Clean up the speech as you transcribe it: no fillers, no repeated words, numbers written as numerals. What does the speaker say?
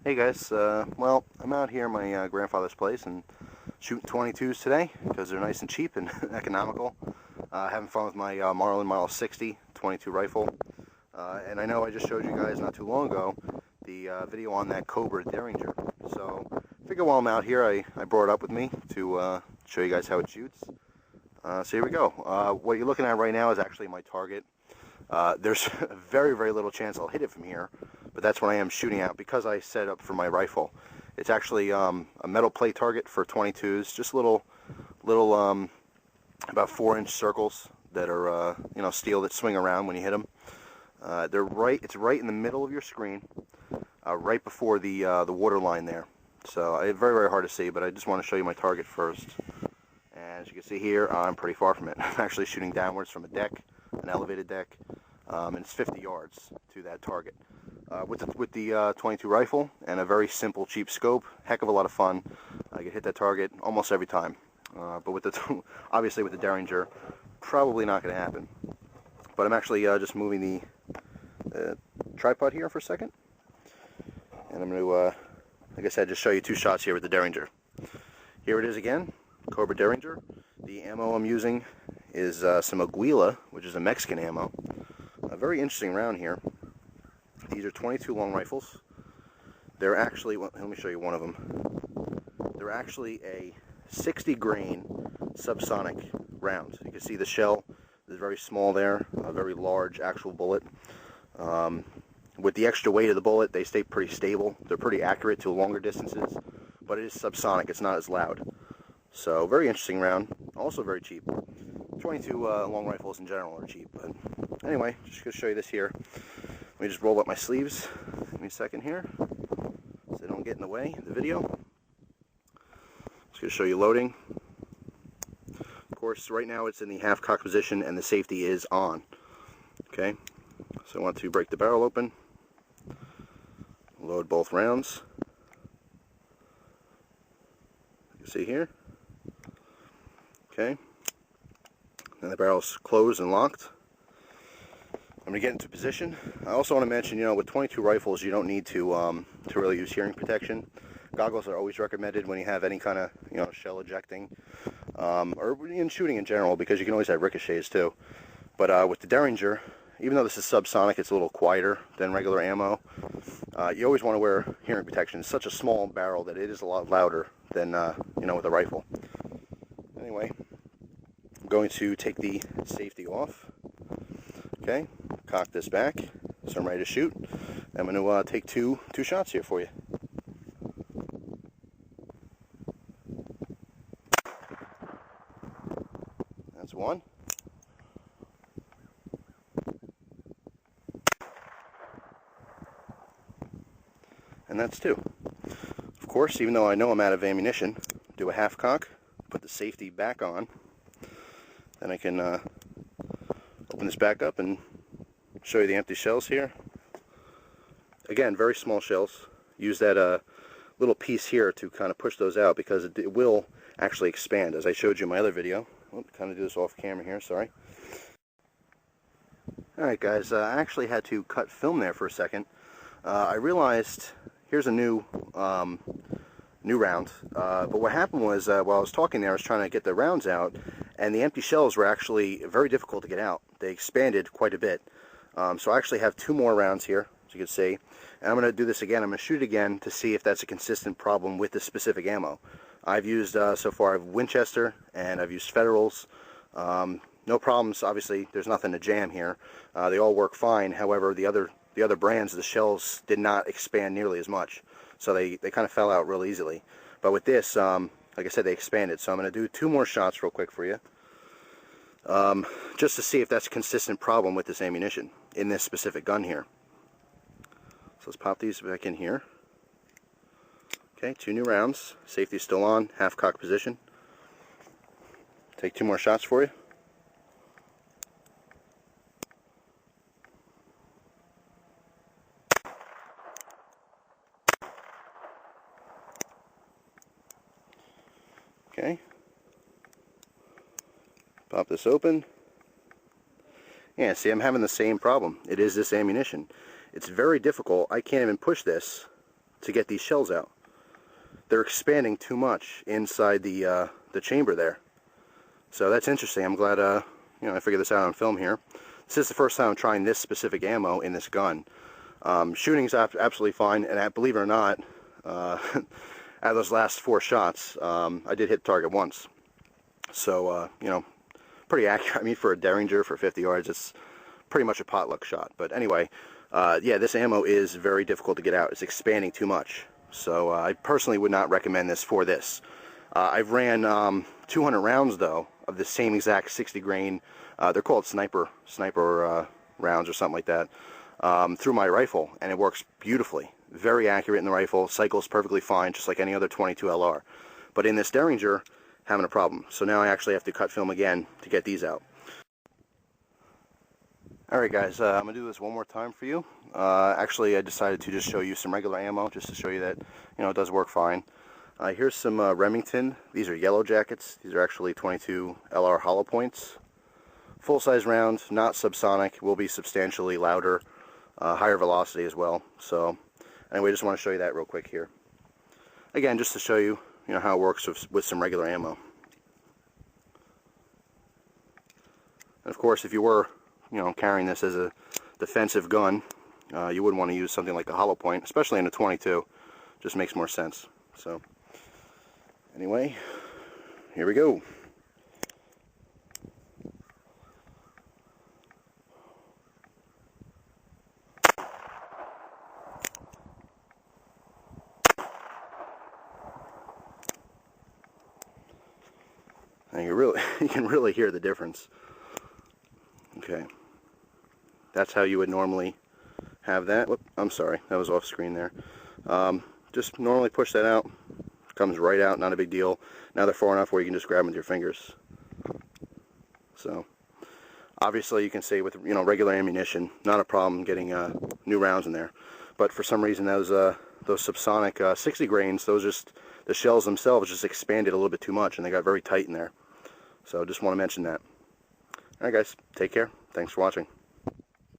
Hey guys, well, I'm out here at my grandfather's place and shooting 22s today because they're nice and cheap and economical. Having fun with my Marlin Model 60 22 rifle. And I know I just showed you guys not too long ago the video on that Cobra Derringer. So I figure while I'm out here I brought it up with me to show you guys how it shoots. So here we go. What you're looking at right now is actually my target. There's very, very little chance I'll hit it from here, but that's what I am shooting at because I set it up for my rifle. It's actually a metal plate target for 22s, just little about 4-inch circles that are steel that swing around when you hit them. It's right in the middle of your screen, right before the water line there. So it's very, very hard to see, but I just want to show you my target first. And as you can see here, I'm pretty far from it. I'm actually shooting downwards from a deck, an elevated deck, and it's 50 yards to that target. With the 22 rifle and a very simple, cheap scope, heck of a lot of fun. I can hit that target almost every time. But with obviously with the Derringer, probably not going to happen. But I'm actually just moving the tripod here for a second, and I'm going to, like I said, just show you two shots here with the Derringer. Here it is again, Cobra Derringer. The ammo I'm using is some Aguila, which is a Mexican ammo. A very interesting round here. These are 22 long rifles. They're actually, well, let me show you one of them. They're actually a 60 grain subsonic round. You can see the shell is very small there, a very large actual bullet. With the extra weight of the bullet, they stay pretty stable. They're pretty accurate to longer distances, but it is subsonic. It's not as loud. So very interesting round. Also very cheap. 22 long rifles in general are cheap, but anyway, just going to show you this here. Let me just roll up my sleeves. Give me a second here so they don't get in the way of the video. Just going to show you loading. Of course, right now it's in the half cock position and the safety is on. Okay, so I want to break the barrel open, load both rounds. You can see here. Okay, and the barrel's closed and locked. I'm going to get into position. I also want to mention, with 22 rifles, you don't need to really use hearing protection. Goggles are always recommended when you have any kind of, shell ejecting, or in shooting in general, because you can always have ricochets too. But with the Derringer, even though this is subsonic, it's a little quieter than regular ammo. You always want to wear hearing protection. It's such a small barrel that it is a lot louder than, with a rifle. Anyway, I'm going to take the safety off. Okay, cock this back, so I'm ready to shoot. I'm going to take two shots here for you. That's one. And that's two. Of course, even though I know I'm out of ammunition, do a half cock, put the safety back on, then I can open this back up and show you the empty shells here. Again, very small shells. Use that little piece here to kind of push those out because it will actually expand, as I showed you in my other video. I'll kind of do this off camera here, sorry. Alright guys, I actually had to cut film there for a second. I realized here's a new round, but what happened was while I was talking there, I was trying to get the rounds out, and the empty shells were actually very difficult to get out. They expanded quite a bit. So I actually have two more rounds here, as you can see, and I'm going to do this again. I'm going to shoot again to see if that's a consistent problem with this specific ammo. I've used, so far, I've Winchester, and I've used Federals. No problems, obviously, there's nothing to jam here. They all work fine. However, the other brands, the shells did not expand nearly as much, so they kind of fell out real easily. But with this, like I said, they expanded. So I'm going to do two more shots real quick for you, just to see if that's a consistent problem with this ammunition in this specific gun here. So let's pop these back in here. Okay, two new rounds. Safety's still on, half cock position. Take two more shots for you. Okay, pop this open. Yeah, see, I'm having the same problem. It is this ammunition. It's very difficult. I can't even push this to get these shells out. They're expanding too much inside the chamber there. So that's interesting. I'm glad you know, I figured this out on film here. This is the first time I'm trying this specific ammo in this gun. Shooting's absolutely fine, and believe it or not, out of those last 4 shots, I did hit the target once. So, you know, pretty accurate. I mean, for a Derringer for 50 yards, it's pretty much a potluck shot. But anyway, yeah, this ammo is very difficult to get out. It's expanding too much. So I personally would not recommend this for this. I've ran 200 rounds, though, of the same exact 60 grain, they're called sniper rounds or something like that, through my rifle, and it works beautifully. Very accurate in the rifle, cycles perfectly fine, just like any other 22 LR. But in this Derringer, having a problem. So now I actually have to cut film again to get these out. Alright guys, I'm going to do this one more time for you. Actually, I decided to just show you some regular ammo, just to show you that, you know, it does work fine. Here's some Remington. These are yellow jackets. These are actually 22 LR hollow points. Full-size round, not subsonic, will be substantially louder, higher velocity as well. So anyway, just want to show you that real quick here. Again, just to show you, you know, how it works with some regular ammo. And of course, if you were, you know, carrying this as a defensive gun, you wouldn't want to use something like a hollow point, especially in a 22. Just makes more sense. So anyway, here we go. And you can really hear the difference. Okay, that's how you would normally have that. Whoop, I'm sorry, that was off screen there. Just normally push that out, comes right out, not a big deal. Now they're far enough where you can just grab them with your fingers. So obviously you can say with, you know, regular ammunition, not a problem getting new rounds in there. But for some reason those subsonic 60 grains, the shells themselves just expanded a little bit too much, and they got very tight in there. So just want to mention that. Alright guys, take care. Thanks for watching.